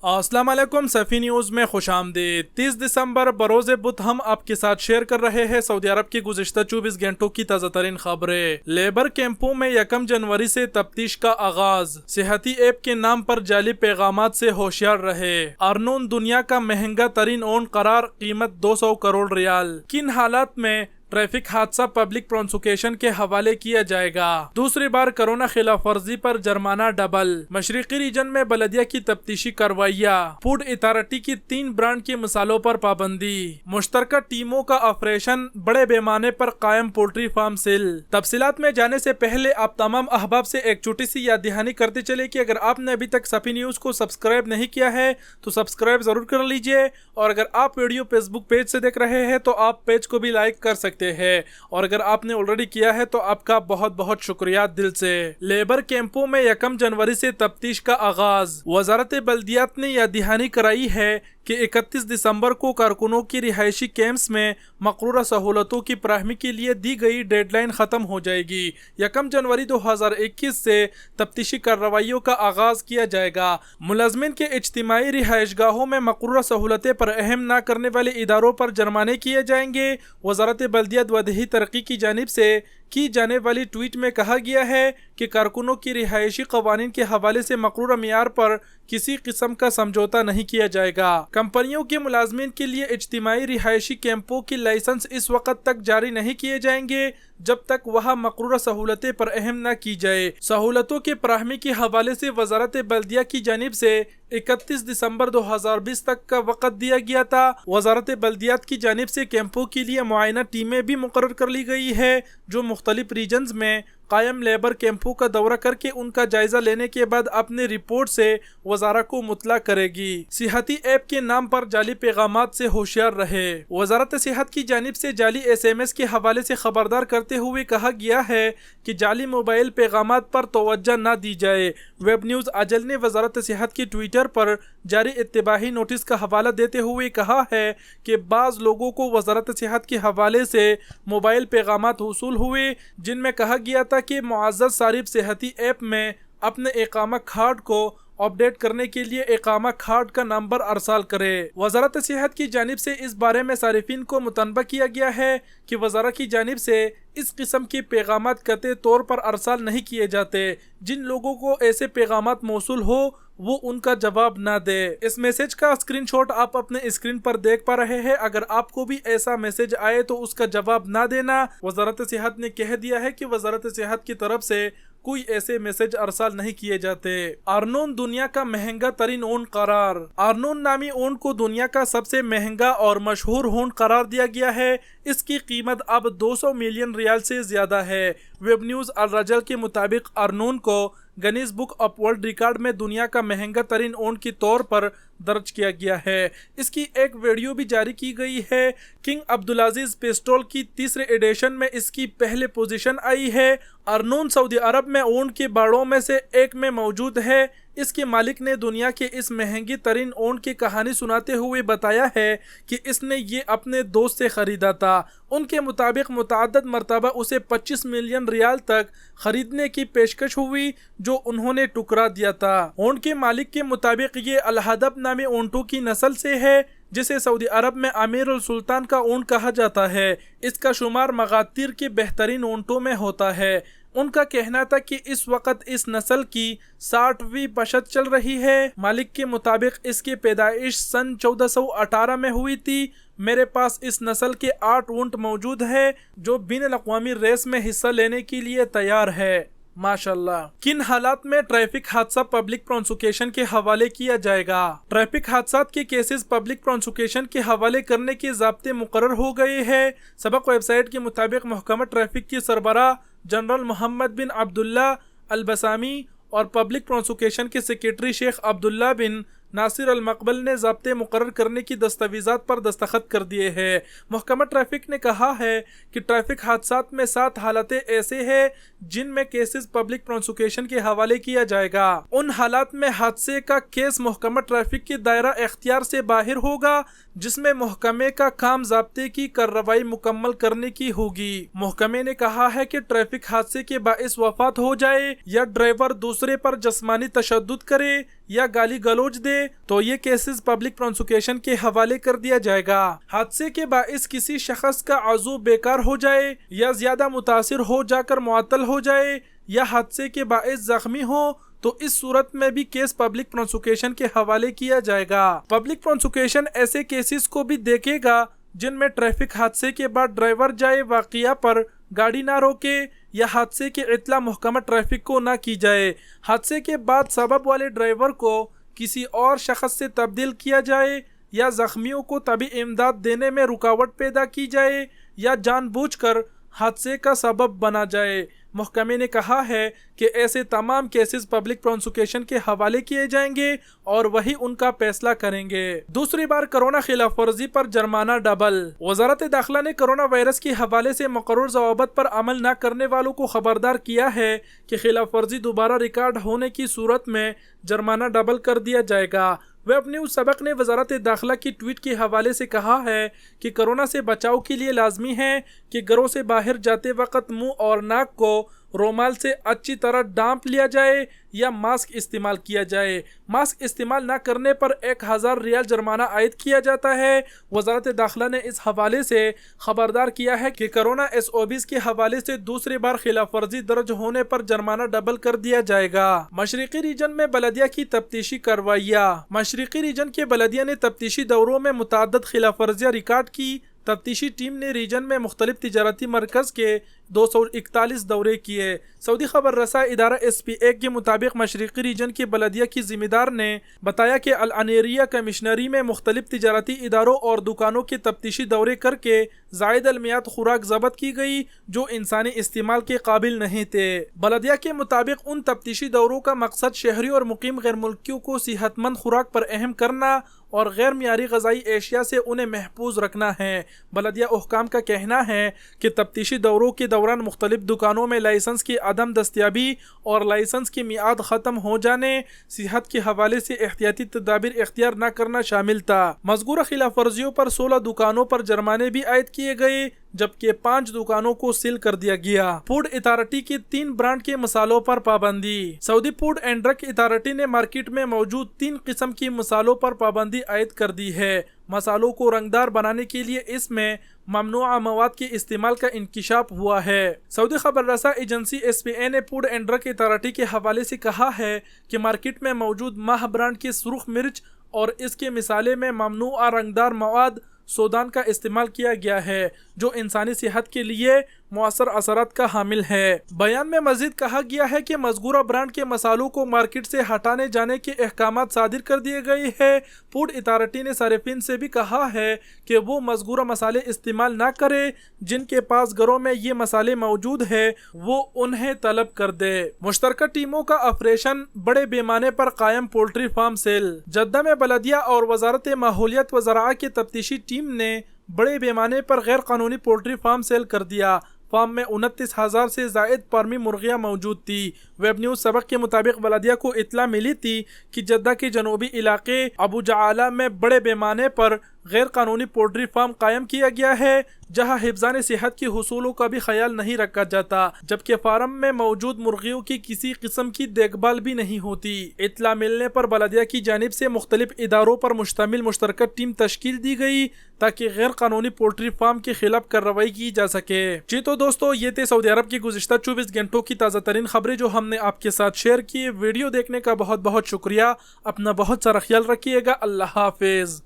अस्सलाम वालेकुम सफ़ी न्यूज़ में खुश आमदीद। 30 दिसंबर बरोज़ बुध हम आपके साथ शेयर कर रहे हैं सऊदी अरब की गुज़िश्ता 24 घंटों की ताज़ा तरीन खबरें। लेबर कैंपों में 1 जनवरी से तफ्तीश का आगाज। सेहती ऐप के नाम पर जाली पैगामात से होशियार रहे। अर्नून दुनिया का महंगा तरीन ओन करार, कीमत 200 करोड़ रियाल। किन हालात में ट्रैफिक हादसा पब्लिक प्रोसिक्यूशन के हवाले किया जाएगा। दूसरी बार कोरोना खिलाफ वर्जी पर जुर्माना डबल। मशरिकी रीजन में बलदिया की तफ्तीशी कार्रवाइयाँ। फूड अथॉरिटी की 3 ब्रांड की मिसालों पर पाबंदी। मुश्तरका टीमों का ऑपरेशन बड़े पैमाने पर कायम पोल्ट्री फार्म सेल। तफसीलात में जाने से पहले आप तमाम अहबाब से एक छोटी सी याद दहानी करते चले कि अगर आपने अभी तक सफ़ी न्यूज़ को सब्सक्राइब नहीं किया है तो सब्सक्राइब जरूर कर लीजिए, और अगर आप वीडियो फेसबुक पेज से देख रहे हैं तो आप पेज को भी लाइक कर सकते है, और अगर आपने ऑलरेडी किया है तो आपका बहुत बहुत शुक्रिया दिल से। लेबर कैंपों में 1 जनवरी से तफ्तीश का आगाज। वजारत बल्दियात ने यह दहानी कराई है कि 31 दिसंबर को कारकुनों की रिहायशी कैंप्स में मकरूरा सहूलतों की फराहमी के लिए दी गई डेडलाइन ख़त्म हो जाएगी। 1 जनवरी 2021 से तफ्तीशी कार्रवाइयों का आगाज किया जाएगा। मुलाजमिन के इज्तिमाई रिहायशगाहों में मकरूरा सहूलतें पर अहम न करने वाले इदारों पर जुर्माने किए जाएंगे। वजारत बल्दियात व देही तरक्की की जानिब से की जाने वाली ट्वीट में कहा गया है कि कारकुनों की रिहायशी कवानीन के हवाले से मकरूरा मियार पर किसी किस्म का समझौता नहीं किया जाएगा। कंपनियों के मुलाजमीन के लिए इज्तिमाई रिहायशी कैंपों की लाइसेंस इस वक्त तक जारी नहीं किए जाएंगे जब तक वह मकरूरा सहूलतें पर अहम न की जाए। सहूलतों के फराहमी के हवाले से वजारत बल्दिया की जानिब से 31 दिसंबर 2020 तक का वक़्त दिया गया था। वजारत बल्दियात की जानिब से कैंपों के लिए मुआयना टीमें भी मुकर्रर कर ली गई है जो मुख्तलिफ रीजन्स में कायम लेबर कैंपों का दौरा करके उनका जायजा लेने के बाद अपनी रिपोर्ट से वजारा को मुतला करेगी। सेहती ऐप के नाम पर जाली पैगामात से होशियार रहे। वजारत सेहत की जानिब से जाली SMS के हवाले से खबरदार करते हुए कहा गया है कि जाली मोबाइल पैगामात पर तवज्जो न दी जाए। वेब न्यूज़ अजल ने वजारत सेहत की ट्विटर पर जारी इत्तिबाही नोटिस का हवाला देते हुए कहा है कि बाज़ लोगों को वजारत सेहत के हवाले से मोबाइल पैगामात वसूल हुए जिनमें कहा गया था कि मुअज़्ज़ज़ सारिफ सेहती ऐप में अपने इकामा कार्ड को अपडेट करने के लिए इकामा कार्ड का नंबर अरसाल करे। वजारत सेहत की जानिब से इस बारे में सारिफिन को मुतनबा किया गया है कि वजारा की जानिब से इस किस्म के पैगामात कतई तौर पर अरसाल नहीं किए जाते। जिन लोगों को ऐसे पैगामात मौसूल हो वो उनका जवाब ना दे। इस मैसेज का स्क्रीनशॉट आप अपने स्क्रीन पर देख पा रहे हैं। अगर आपको भी ऐसा मैसेज आए तो उसका जवाब ना देना। वजारत सेहत ने कह दिया है कि वजारत सेहत की तरफ से कोई ऐसे मैसेज अरसाल नहीं किए जाते। अर्नून दुनिया का महंगा तरीन ओन करार। अर्नून नामी ओन को दुनिया का सबसे महंगा और मशहूर ओन करार दिया गया है। इसकी कीमत अब 200 मिलियन रियाल से ज्यादा है। वेब न्यूज़ अल रजल के मुताबिक अर्नून को Guinness book of world record में दुनिया का महंगा तरीन ओन के तौर पर दर्ज किया गया है। इसकी एक वीडियो भी जारी की गई है। किंग अब्दुलाजीज पेस्टोल की तीसरे एडिशन में इसकी पहले पोजीशन आई है। अर्नून सऊदी अरब में ओन के बाड़ों में से एक में मौजूद है। इसके मालिक ने दुनिया के इस महंगी तरीन ओन की कहानी सुनाते हुए बताया है कि इसने ये अपने दोस्त से खरीदा था। उनके मुताबिक मुतअद्दिद मरतबा उसे 25 मिलियन रियाल तक खरीदने की पेशकश हुई जो उन्होंने टुकरा दिया था। ओन के मालिक के मुताबिक ये अल-हदब नामी ऊँटों की नस्ल से है जिसे सऊदी अरब में अमीर उल सुल्तान का ऊँट कहा जाता है। इसका शुमार मगातिर के बेहतरीन ऊँटों में होता है। उनका कहना था कि इस वक्त इस नस्ल की 60वीं बशत चल रही है। मालिक के मुताबिक इसकी पैदाइश सन 1418 में हुई थी। मेरे पास इस नस्ल के 8 ऊँट मौजूद है जो बिन-अल-अक़वामी रेस में हिस्सा लेने के लिए तैयार है। माशाल्लाह। किन हालात में ट्रैफिक हादसा पब्लिक प्रोसिक्यूशन के हवाले किया जाएगा। ट्रैफिक हादसात के केसेस पब्लिक प्रोसिक्यूशन के हवाले करने के ज़ाब्ते मुकर्रर हो गए हैं। सबक वेबसाइट के मुताबिक महकमा ट्रैफिक की सरबराह जनरल मोहम्मद बिन अब्दुल्ला अल-बसामी और पब्लिक प्रोसिक्यूशन के सेक्रेटरी शेख अब्दुल्ला बिन नासिर अल-मकबल ने ज़ाब्ते मुकर्रर करने की दस्तावेज़ात पर दस्तखत कर दिए हैं। महकमा ट्रैफिक ने कहा है कि ट्रैफिक हादसात में 7 हालतें ऐसे हैं जिनमें केसेस पब्लिक प्रोसिक्यूशन के हवाले किया जाएगा। उन हालात में हादसे का केस महकमा ट्रैफिक के दायरा इख्तियार से बाहर होगा जिसमें महकमे का काम ज़ाब्ते की कार्रवाई मुकम्मल करने की होगी। महकमे ने कहा है कि ट्रैफिक हादसे के बाइस वफात हो जाए या ड्राइवर दूसरे पर जिस्मानी तशद्दुद करे یا گالی گلوچ دے تو یہ کیسز پبلک پروسیکیوشن کے حوالے کر دیا جائے گا۔ حادثے کے باعث کسی شخص کا عضو بیکار ہو جائے یا زیادہ متاثر ہو جا کر معطل ہو جائے یا حادثے کے باعث زخمی ہو تو اس صورت میں بھی کیس پبلک پروسیکیوشن کے حوالے کیا جائے گا۔ پبلک پروسیکیوشن ایسے کیسز کو بھی دیکھے گا جن میں ٹریفک حادثے کے بعد ڈرائیور جائے واقعہ پر گاڑی نہ روکے یا حادثے کی اطلاع محکمہ ٹریفک کو نہ کی جائے، حادثے کے بعد سبب والے ڈرائیور کو کسی اور شخص سے تبدیل کیا جائے یا زخمیوں کو طبی امداد دینے میں رکاوٹ پیدا کی جائے یا جان بوجھ کر حادثے کا سبب بنا جائے۔ محکمے نے کہا ہے کہ ایسے تمام کیسز پبلک پروسیکیوشن کے حوالے کیے جائیں گے اور وہی ان کا فیصلہ کریں گے۔ دوسری بار کرونا خلاف ورزی پر جرمانہ ڈبل۔ وزارت داخلہ نے کرونا وائرس کے حوالے سے مقرر ضوابط پر عمل نہ کرنے والوں کو خبردار کیا ہے کہ خلاف ورزی دوبارہ ریکارڈ ہونے کی صورت میں جرمانہ ڈبل کر دیا جائے گا۔ ویب نیوز سبق نے وزارت داخلہ کی ٹویٹ کے حوالے سے کہا ہے کہ کرونا سے بچاؤ کے لیے لازمی ہے کہ گھروں سے باہر جاتے وقت منہ اور ناک کو رومال سے اچھی طرح ڈانپ لیا جائے یا ماسک استعمال کیا جائے۔ ماسک استعمال نہ کرنے پر 1000 ریال جرمانہ عائد کیا جاتا ہے۔ وزارت داخلہ نے اس حوالے سے خبردار کیا ہے کہ کرونا SOBs کے حوالے سے دوسری بار خلاف ورزی درج ہونے پر جرمانہ ڈبل کر دیا جائے گا۔ مشرقی ریجن میں بلدیہ کی تفتیشی کارروائیاں۔ مشرقی ریجن کے بلدیہ نے تفتیشی دوروں میں متعدد خلاف ورزیاں ریکارڈ کی۔ تفتیشی ٹیم نے ریجن میں مختلف تجارتی مرکز کے 241 دورے کیے۔ سعودی خبر رساں ادارہ SPA کے مطابق مشرقی ریجن کے بلدیہ کی ذمہ دار نے بتایا کہ العنیریہ کمشنری میں مختلف تجارتی اداروں اور دکانوں کے تفتیشی دورے کر کے زائد المیعاد خوراک ضبط کی گئی جو انسانی استعمال کے قابل نہیں تھے۔ بلدیہ کے مطابق ان تفتیشی دوروں کا مقصد شہری اور مقیم غیر ملکیوں کو صحت مند خوراک پر اہم کرنا اور غیر معیاری غذائی اشیاء سے انہیں محفوظ رکھنا ہے۔ بلدیہ حکام کا کہنا ہے کہ تفتیشی دوروں کے دوران مختلف دکانوں میں لائسنس کی عدم دستیابی اور لائسنس کی میعاد ختم ہو جانے، صحت کے حوالے سے احتیاطی تدابیر اختیار نہ کرنا شامل تھا۔ مذکورہ خلاف ورزیوں پر 16 دکانوں پر جرمانے بھی عائد کیے گئے جبکہ 5 دکانوں کو سیل کر دیا گیا۔ فوڈ اتھارٹی کی 3 برانڈ کے مسالوں پر پابندی۔ سعودی فوڈ اینڈ ڈرگ اتھارٹی نے مارکیٹ میں موجود 3 قسم کی مسالوں پر پابندی عائد کر دی ہے۔ مسالوں کو رنگدار بنانے کے لیے اس میں ممنوعہ مواد کے استعمال کا انکشاف ہوا ہے۔ سعودی خبر رساں ایجنسی SPA نے فوڈ اینڈ ڈرگ اتھارٹی کے حوالے سے کہا ہے کہ مارکیٹ میں موجود ماہ برانڈ کے سرخ مرچ اور اس کے مثالیں میں ممنوعہ رنگدار مواد سودان کا استعمال کیا گیا ہے جو انسانی صحت کے لیے مؤثر اثرات کا حامل ہے۔ بیان میں مزید کہا گیا ہے کہ مذکورہ برانڈ کے مسالوں کو مارکیٹ سے ہٹانے جانے کے احکامات صادر کر دیے گئے ہیں۔ فوڈ اتھارٹی نے صارفین سے بھی کہا ہے کہ وہ مذکورہ مسالے استعمال نہ کریں، جن کے پاس گھروں میں یہ مسالے موجود ہیں وہ انہیں طلب کر دے۔ مشترکہ ٹیموں کا آپریشن بڑے پیمانے پر قائم پولٹری فارم سیل۔ جدہ میں بلدیہ اور وزارت ماحولیات و زراعت کی تفتیشی ٹیم نے بڑے پیمانے پر غیر قانونی پولٹری فارم سیل کر دیا۔ فارم میں 29,000 سے زائد فارمی مرغیاں موجود تھی۔ ویب نیوز سبق کے مطابق بلدیہ کو اطلاع ملی تھی کہ جدہ کے جنوبی علاقے ابو جعالہ میں بڑے پیمانے پر غیر قانونی پولٹری فارم قائم کیا گیا ہے جہاں حفظان صحت کے حصولوں کا بھی خیال نہیں رکھا جاتا، جبکہ فارم میں موجود مرغیوں کی کسی قسم کی دیکھ بھال بھی نہیں ہوتی۔ اطلاع ملنے پر بلدیہ کی جانب سے مختلف اداروں پر مشتمل مشترکہ ٹیم تشکیل دی گئی تاکہ غیر قانونی پولٹری فارم کے خلاف کارروائی کی جا سکے۔ جی تو دوستو، یہ تھے سعودی عرب کی گزشتہ 24 گھنٹوں کی تازہ ترین خبریں جو ہم نے آپ کے ساتھ شیئر کی۔ ویڈیو دیکھنے کا بہت بہت شکریہ۔ اپنا بہت سارا خیال رکھیے گا۔ اللہ حافظ۔